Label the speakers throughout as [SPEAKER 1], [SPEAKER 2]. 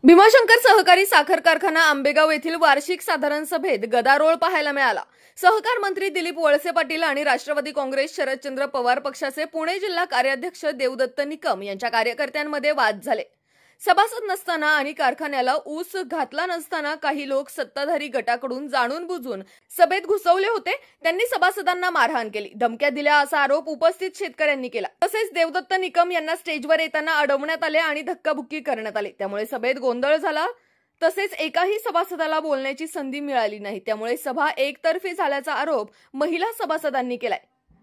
[SPEAKER 1] भीमाशंकर सहकारी साखर कारखाना आंबेगाव येथील वार्षिक साधारण सभेत गदारोळ पाहायला मिळाला। सहकार मंत्री दिलीप वळसे पाटील आणि राष्ट्रवादी काँग्रेस शरदचंद्र पवार पक्षाचे पुणे जिल्हा कार्याध्यक्ष देवदत्त निकम यांच्या कार्यकर्त्यांमध्ये वाद झाले। सभासद नसताना आणि कारखान्याला ऊस घातला नसताना काही लोक सत्ताधारी गटाकडून जाणून बुजून सभेत घुसवले होते। त्यांनी सभासदांना मारहाण केली, धमक्या दिल्या असा आरोप उपस्थित शेतकऱ्यांनी केला। तसेच देवदत्त निकम यांना स्टेजवर येताना अडवण्यात आले आणि धक्काबुक्की करण्यात आली। त्यामुळे सभेत गोंधळ झाला। तसेच एकाही सभासदाला बोलण्याची संधी मिळाली नाही। त्यामुळे सभा एकतर्फी झाल्याचा आरोप महिला सभासदांनी केलाय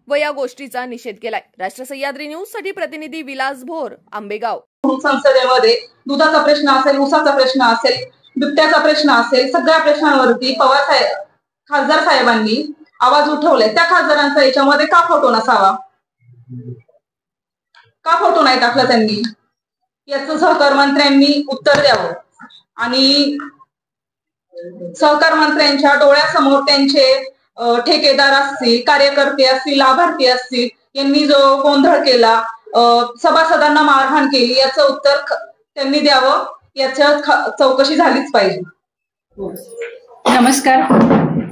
[SPEAKER 1] व या गोष्टीचा निषेध केलाय। राष्ट्र सह्याद्री न्यूज साठी प्रतिनिधी विलास भोर, आंबेगाव।
[SPEAKER 2] संसदेमध्ये दुधाचा प्रश्न असेल, ऊसाचा प्रश्न असेल, बिबट्याचा प्रश्न असेल, सगळ्या प्रश्नांवरती पवार साहेब खासदार साहेबांनी आवाज उठवलाय। त्या खासदारांचा याच्यामध्ये का फोटो नसावा, का फोटो नाही टाकला त्यांनी, याचं सहकार मंत्र्यांनी उत्तर द्यावं। आणि सहकार मंत्र्यांच्या डोळ्यासमोर त्यांचे ठेकेदार असतील, कार्यकर्ते असतील, लाभार्थी असतील, यांनी जो गोंधळ केला, सभासदांना मारहाण केली, याचं उत्तर त्यांनी द्यावं। याच्या चौकशी झालीच पाहिजे।
[SPEAKER 3] नमस्कार।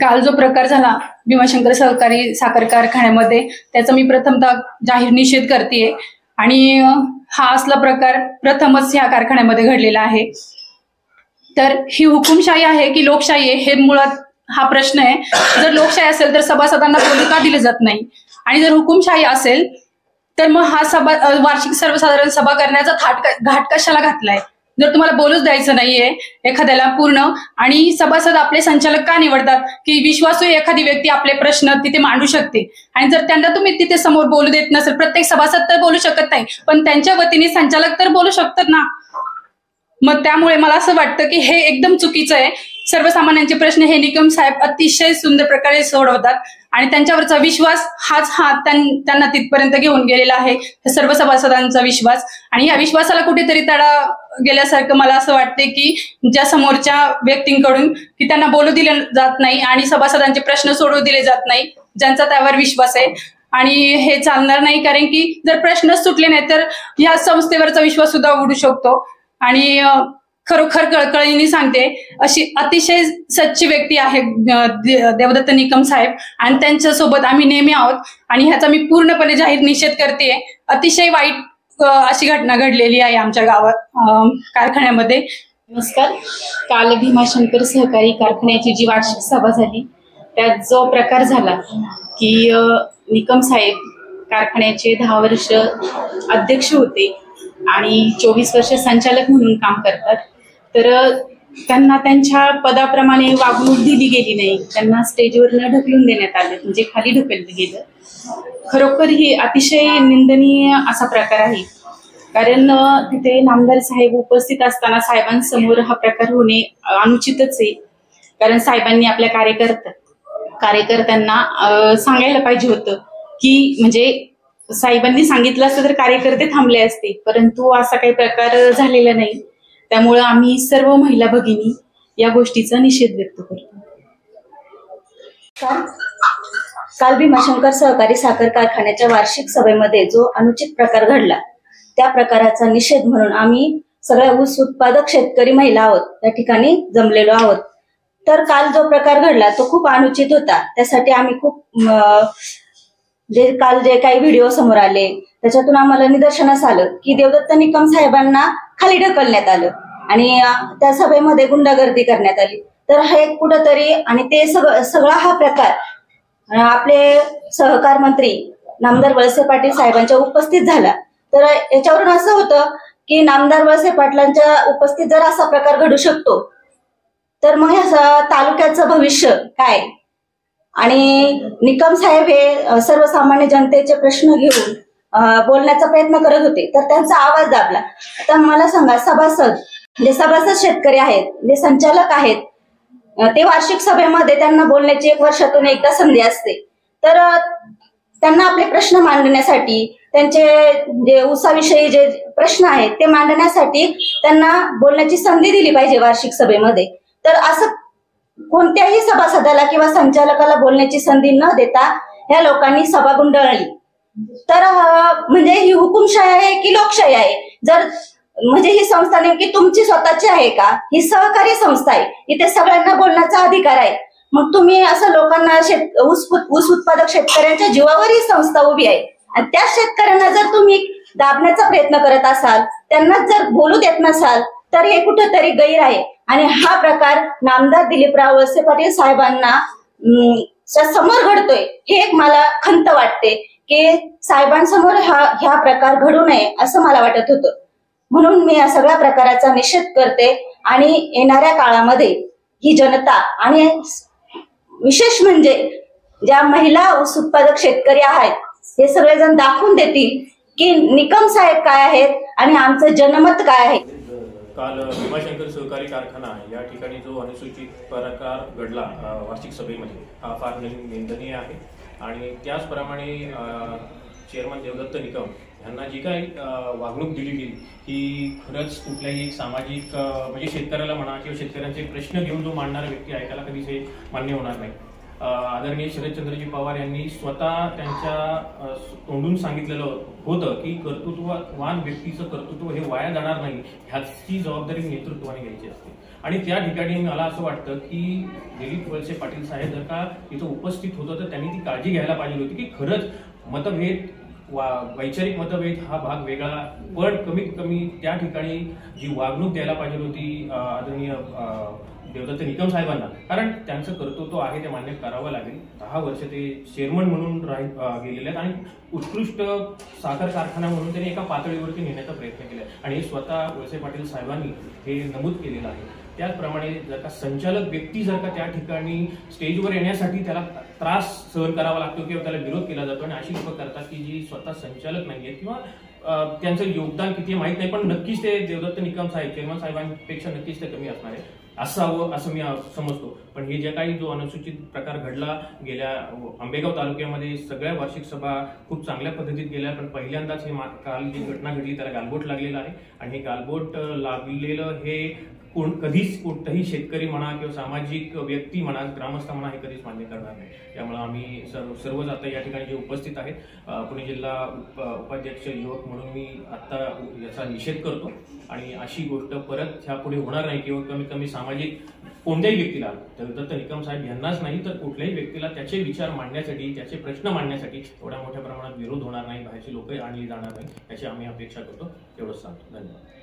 [SPEAKER 3] काल जो प्रकार झाला भीमाशंकर सहकारी साखर कारखान्यामध्ये, त्याचा मी प्रथमतः जाहीर निषेध करते। आणि हा असला प्रकार प्रथमच ह्या कारखान्यामध्ये घडलेला आहे। तर ही हुकुमशाही आहे की लोकशाही आहे, हे मुळात हा प्रश्न आहे। जर लोकशाही असेल तर सभासदांना बोलू का दिलं जात नाही, आणि जर हुकुमशाही असेल तर मग हा वार्षिक सर्वसाधारण सभा करण्याचा घाट कशाला घातलाय? जर तुम्हाला बोलूच द्यायचं नाहीये एखाद्याला पूर्ण, आणि सभासद आपले संचालक का निवडतात की विश्वासू एखादी व्यक्ती आपले प्रश्न तिथे मांडू शकते, आणि जर त्यांना तुम्ही तिथे समोर बोलू देत नसेल, प्रत्येक सभासद तर बोलू शकत नाही, पण त्यांच्या वतीने संचालक तर बोलू शकतात ना। मग त्यामुळे मला असं वाटतं की हे एकदम चुकीचं आहे। सर्वसामान्यांचे प्रश्न हे निकम साहेब अतिशय सुंदर प्रकारे सोडवतात, आणि त्यांच्यावरचा विश्वास हाच त्यांना तिथपर्यंत घेऊन गेलेला आहे, सर्व सभासदांचा विश्वास। आणि या विश्वासाला कुठेतरी तडा गेल्यासारखं मला असं वाटते की ज्या समोरच्या व्यक्तींकडून की त्यांना बोलू दिले जात नाही आणि सभासदांचे प्रश्न सोडवू दिले जात नाही, ज्यांचा त्यावर विश्वास आहे। आणि हे चालणार नाही, कारण की जर प्रश्नच सुटले नाही तर या संस्थेवरचा विश्वास सुद्धा उडू शकतो। आणि खरोखर कळकळीने सांगते, अशी अतिशय सच्ची व्यक्ती आहे देवदत्त निकम साहेब, आणि त्यांच्यासोबत आम्ही नेहमी आहोत, आणि ह्याचा मी पूर्णपणे जाहीर निषेध करते। अतिशय वाईट अशी घटना घडलेली आहे आमच्या गावात कारखान्यामध्ये।
[SPEAKER 4] नमस्कार। काल भीमाशंकर सहकारी कारखान्याची जी वार्षिक सभा झाली, त्यात जो प्रकार झाला की निकम साहेब कारखान्याचे 10 वर्ष अध्यक्ष होते आणि 24 वर्ष संचालक म्हणून काम करतात, तर त्यांना त्यांच्या पदाप्रमाणे वागणूक दिली गेली नाही, त्यांना स्टेजवर न ढकलून देण्यात आलं, म्हणजे खाली ढकललं गेलं। खरोखर ही अतिशय निंदनीय असा प्रकार आहे, कारण तिथे नामदार साहेब उपस्थित असताना साहेबांसमोर हा प्रकार होणे अनुचितच आहे। कारण साहेबांनी आपल्या कार्यकर्त्यांना सांगायला पाहिजे होतं की, म्हणजे साहेबांनी सांगितलं असतं तर कार्यकर्ते थांबले असते, परंतु असा काही प्रकार झालेला नाही। त्यामुळे आम्ही सर्व महिला भगिनी या गोष्टीचा निषेध व्यक्त करतो।
[SPEAKER 5] काल भीमाशंकर सहकारी साखर कारखान्याच्या वार्षिक सभेमध्ये जो अनुचित प्रकार घडला, त्या प्रकाराचा निषेध म्हणून आम्ही सगळ्या ऊस उत्पादक शेतकरी महिला आहोत त्या ठिकाणी जमलेलो आहोत। तर काल जो प्रकार घडला तो खूप अनुचित होता। त्यासाठी आम्ही खूप काल जे काही व्हिडिओ समोर आले त्याच्यातून आम्हाला निदर्शनास आलं की देवदत्त निकम साहेबांना खाली ढकलण्यात आलं आणि त्या सभेमध्ये गुंडागर्दी करण्यात आली। तर हे कुठंतरी, आणि ते सगळा हा प्रकार आपले सहकार मंत्री नामदार वळसे पाटील साहेबांच्या उपस्थित झाला। तर याच्यावरून असं होतं की नामदार वळसे पाटलांच्या उपस्थित जर असा प्रकार घडू शकतो तर मग ह्या तालुक्याचं भविष्य काय? आणि निकम साहेब हे सर्वसामान्य जनतेचे प्रश्न घेऊन बोलण्याचा प्रयत्न करत होते, तर त्यांचा आवाज दाबला। आता मला सांगा, सभासद शेतकरी आहेत, जे संचालक आहेत, ते वार्षिक सभेमध्ये त्यांना बोलण्याची 1 वर्षातून एकदा संधी असते, तर त्यांना आपले प्रश्न मांडण्यासाठी, त्यांचे जे ऊसाविषयी जे प्रश्न आहेत ते मांडण्यासाठी त्यांना बोलण्याची संधी दिली पाहिजे वार्षिक सभेमध्ये। तर असं कोणत्याही सभासदाला किंवा संचालकाला बोलण्याची संधी न देता ह्या लोकांनी सभा गुंडाळली। तर म्हणजे ही हुकुमशाही आहे की लोकशाही आहे? जर म्हणजे ही संस्था नेमकी तुमची स्वतःची आहे का? ही सहकारी संस्था आहे, इथे सगळ्यांना बोलण्याचा अधिकार आहे. मग तुम्ही असं लोकांना ऊस उत्पादक शेतकऱ्यांच्या जीवावर ही संस्था उभी आहे आणि त्या शेतकऱ्यांना जर तुम्ही दाबण्याचा प्रयत्न करत असाल, त्यांना जर बोलू देत नसाल, तर हे कुठेतरी गैर आहे. आणि हा प्रकार नामदार दिलीपराव वळसे पाटील साहेबांना समोर घडतोय, हे एक मला खंत वाटते की साहेबांसमोर ह्या प्रकार घडू नये असं मला वाटत होतं. म्हणून मी या सगळ्या प्रकाराचा निषेध करते आणि येणाऱ्या काळामध्ये ही जनता आणि विशेष म्हणजे ज्या महिला ऊस उत्पादक शेतकरी आहेत हे सगळेजण दाखवून देतील की निकम साहेब काय आहेत आणि आमचं जनमत काय आहे.
[SPEAKER 6] काल भीमाशंकर सहकारी कारखाना या ठिकाणी जो अनुसूचित प्रकार घडला वार्षिक सभेमध्ये हा फार निंदनीय आहे. आणि त्याचप्रमाणे चेअरमन देवदत्त निकम यांना जी काही वागणूक दिली गेली ही खरंच कुठल्याही एक सामाजिक म्हणजे शेतकऱ्याला म्हणा किंवा शेतकऱ्यांचे प्रश्न घेऊन जो मांडणारा व्यक्ती आहे त्याला कधीच हे मान्य होणार नाही. आदरणीय शरदचंद्रजी पवार यांनी स्वतः त्यांच्या तोंडून सांगितलेलं होतं की कर्तृत्ववान व्यक्तीचं कर्तृत्व हे वाया जाणार नाही, ह्याची जबाबदारी नेतृत्वाने घ्यायची असते. आणि त्या ठिकाणी मला असं वाटतं की दिलीप वळसे पाटील साहेब जर का इथं उपस्थित होतं तर त्यांनी ती काळजी घ्यायला पाहिजे होती की खरंच मतभेद वैचारिक मतभेद हा भाग वेगळा, पण कमीत कमी त्या ठिकाणी जी वागणूक द्यायला पाहिजे होती आदरणीय देवदत्त निकम साहेबांना, कारण त्यांचं कर्तृत्व आहे ते मान्य करावं लागेल. 10 वर्ष ते चेअरमन म्हणून गेलेले आहेत आणि उत्कृष्ट साखर कारखाना म्हणून त्यांनी एका पातळीवरती नेण्याचा प्रयत्न केला आणि हे स्वतः वळसे पाटील साहेबांनी हे नमूद केलेलं आहे. त्याचप्रमाणे जर का संचालक व्यक्ती जर का त्या ठिकाणी स्टेजवर येण्यासाठी त्याला त्रास सहन करावा लागतो किंवा त्याला विरोध केला जातो आणि अशी लोक करतात की जी स्वतः संचालक नाहीये किंवा त्यांचं योगदान किती माहित नाही, पण नक्कीच ते देवदत्त निकम साहेब चेअरमन साहेबांपेक्षा नक्कीच ते कमी असणार आहे असावं असं मी समजतो. पण हे जे काही जो अनुसूचित प्रकार घडला गेल्या आंबेगाव तालुक्यामध्ये सगळ्या वार्षिक सभा खूप चांगल्या पद्धतीत गेल्या, पण पहिल्यांदाच हे काल जी घटना घडली त्याला गालबोट लागलेला आहे. आणि हे गालबोट लागलेलं हे कधीच कोणताही शेतकरी म्हणा किंवा सामाजिक व्यक्ती म्हणा ग्रामस्थ म्हणा हे कधीच मान्य करणार नाही. त्यामुळे आम्ही सर्वच आता या ठिकाणी जे उपस्थित आहेत पुणे जिल्हा उपाध्यक्ष युवक म्हणून मी आता याचा निषेध करतो आणि अशी गोष्ट परत ह्यापुढे होणार नाही किंवा कमीत कमी सामाजिक कोणत्याही व्यक्तीला देवदत्त निकम साहेब यांनाच नाही तर कुठल्याही व्यक्तीला त्याचे विचार मांडण्यासाठी त्याचे प्रश्न मांडण्यासाठी एवढ्या मोठ्या प्रमाणात विरोध होणार नाही, बाहेरची लोक आणली जाणार नाही याची आम्ही अपेक्षा करतो. एवढंच सांगतो. धन्यवाद.